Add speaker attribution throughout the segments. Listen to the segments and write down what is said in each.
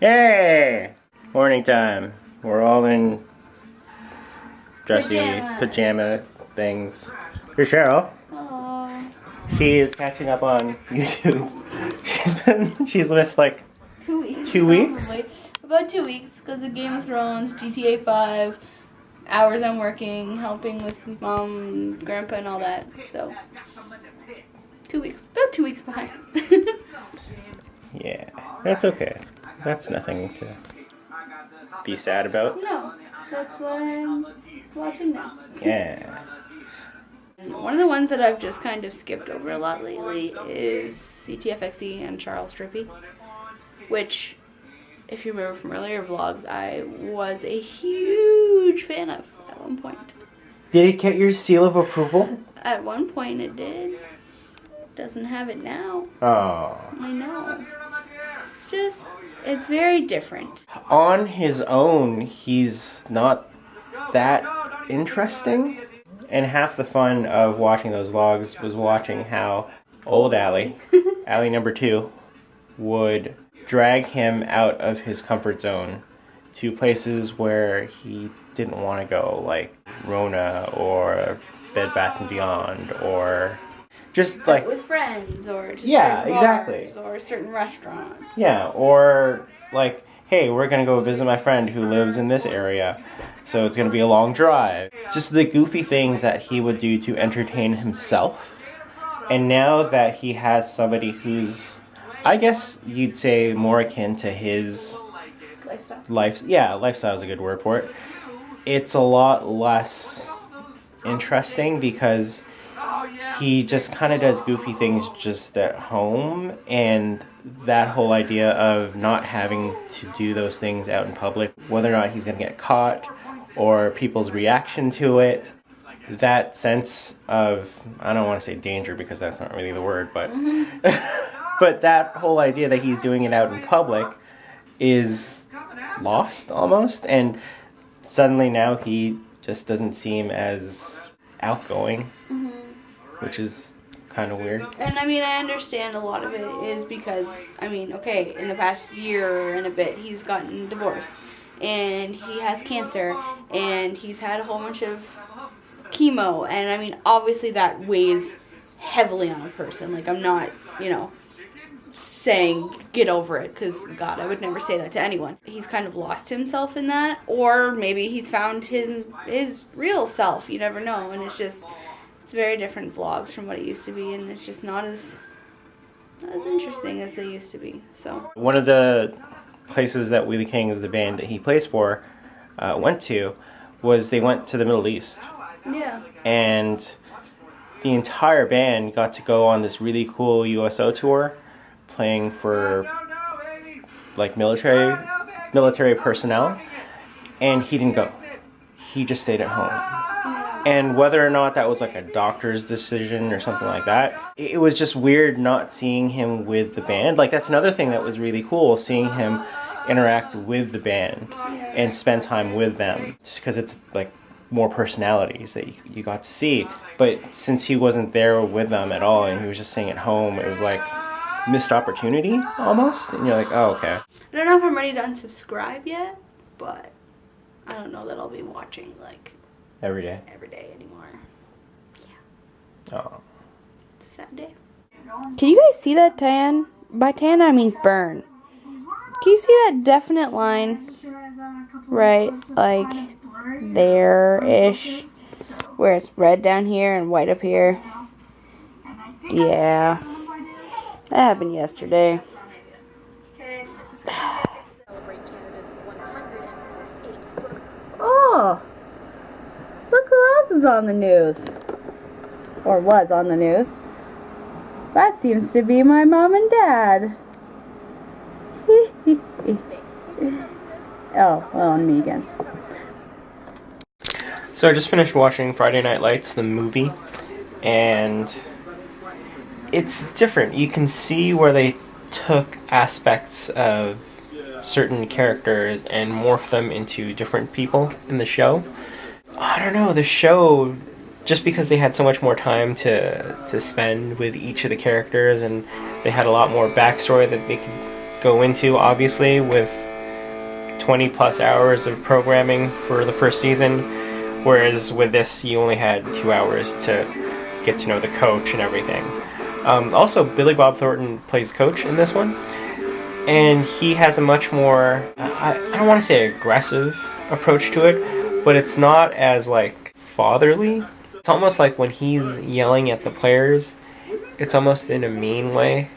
Speaker 1: Hey! Morning time. We're all in dressy pajama things. Here's Cheryl.
Speaker 2: Aww.
Speaker 1: She is catching up on YouTube. She's missed like
Speaker 2: 2 weeks.
Speaker 1: 2 weeks?
Speaker 2: Probably. About 2 weeks because of Game of Thrones, GTA 5, hours I'm working, helping with mom and grandpa and all that. So 2 weeks. About 2 weeks behind.
Speaker 1: Yeah, that's okay. That's nothing to be sad about.
Speaker 2: No, that's what I'm watching now.
Speaker 1: Yeah.
Speaker 2: One of the ones that I've just kind of skipped over a lot lately is CTFXE and Charles Trippy, which, if you remember from earlier vlogs, I was a huge fan of at one point.
Speaker 1: Did it get your seal of approval?
Speaker 2: At one point it did. Doesn't have it now.
Speaker 1: Oh.
Speaker 2: I know. It's very different.
Speaker 1: On his own, he's not that interesting. And half the fun of watching those vlogs was watching how old Allie, Allie number 2, would drag him out of his comfort zone to places where he didn't want to go, like Rona or Bed Bath & Beyond, or just like
Speaker 2: with friends, or just
Speaker 1: yeah,
Speaker 2: certain
Speaker 1: exactly,
Speaker 2: bars, or certain restaurants.
Speaker 1: Yeah, or like, hey, we're gonna go visit my friend who lives in this area, so it's gonna be a long drive. Just the goofy things that he would do to entertain himself. And now that he has somebody who's, I guess you'd say, more akin to his lifestyle is a good word for it. It's a lot less interesting because he just kind of does goofy things just at home, and that whole idea of not having to do those things out in public, whether or not he's going to get caught or people's reaction to it, that sense of, I don't want to say danger because that's not really the word, but but that whole idea that he's doing it out in public is lost almost, and suddenly now he just doesn't seem as outgoing, which is kind of weird.
Speaker 2: And I mean, I understand a lot of it is because, I mean, okay, in the past year and a bit, he's gotten divorced, and he has cancer, and he's had a whole bunch of chemo, and I mean, obviously that weighs heavily on a person. Like, I'm not, saying get over it, because God, I would never say that to anyone. He's kind of lost himself in that, or maybe he's found his real self. You never know, and it's very different vlogs from what it used to be, and it's just not as interesting as they used to be. So
Speaker 1: one of the places that We the Kings, the band that he plays for, went to was they went to the Middle East.
Speaker 2: Yeah. And
Speaker 1: the entire band got to go on this really cool USO tour, playing for like military personnel, and he didn't go. He just stayed at home. And whether or not that was like a doctor's decision or something like that, it was just weird not seeing him with the band. Like, that's another thing that was really cool, seeing him interact with the band and spend time with them, just because it's like more personalities that you got to see. But since he wasn't there with them at all and he was just staying at home, it was like missed opportunity almost. And you're like, oh, okay.
Speaker 2: I don't know if I'm ready to unsubscribe yet, but I don't know that I'll be watching like
Speaker 1: every day
Speaker 2: anymore. Yeah.
Speaker 1: Oh.
Speaker 2: It's a sad day.
Speaker 3: Can you guys see that tan? By tan, I mean burn. Can you see that definite line? Right, like there-ish. Where it's red down here and white up here. Yeah. That happened yesterday. Oh! Look who else is on the news. Or was on the news. That seems to be my mom and dad. Oh, well, and me again.
Speaker 1: So I just finished watching Friday Night Lights, the movie, and it's different. You can see where they took aspects of certain characters and morphed them into different people in the show. I don't know, the show, just because they had so much more time to spend with each of the characters, and they had a lot more backstory that they could go into, obviously, with 20 plus hours of programming for the first season, whereas with this you only had 2 hours to get to know the coach and everything. Also, Billy Bob Thornton plays coach in this one, and he has a much more, I don't want to say aggressive approach to it, but it's not as like fatherly. It's almost like when he's yelling at the players, it's almost in a mean way.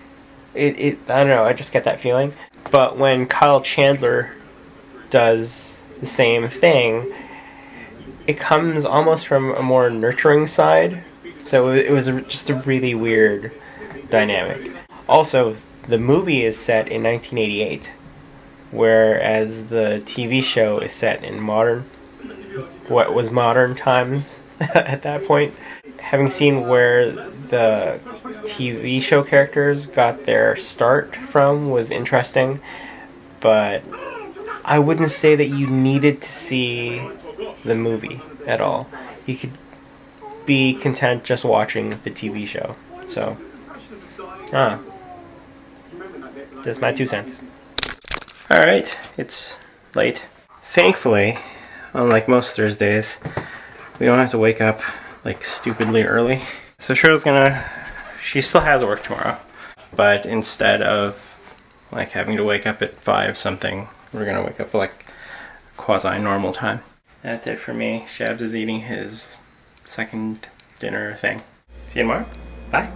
Speaker 1: I don't know, I just get that feeling. But when Kyle Chandler does the same thing, it comes almost from a more nurturing side. So it was just a really weird dynamic. Also, the movie is set in 1988, whereas the TV show is set in what was modern times at that point. Having seen where the TV show characters got their start from was interesting, but I wouldn't say that you needed to see the movie at all. You could be content just watching the TV show. So, just my 2 cents. Alright, it's late. Thankfully, unlike most Thursdays, we don't have to wake up like stupidly early. So Cheryl's she still has work tomorrow, but instead of like having to wake up at 5 something, we're gonna wake up like quasi-normal time. That's it for me. Shabs is eating his second dinner thing. See you tomorrow. Bye.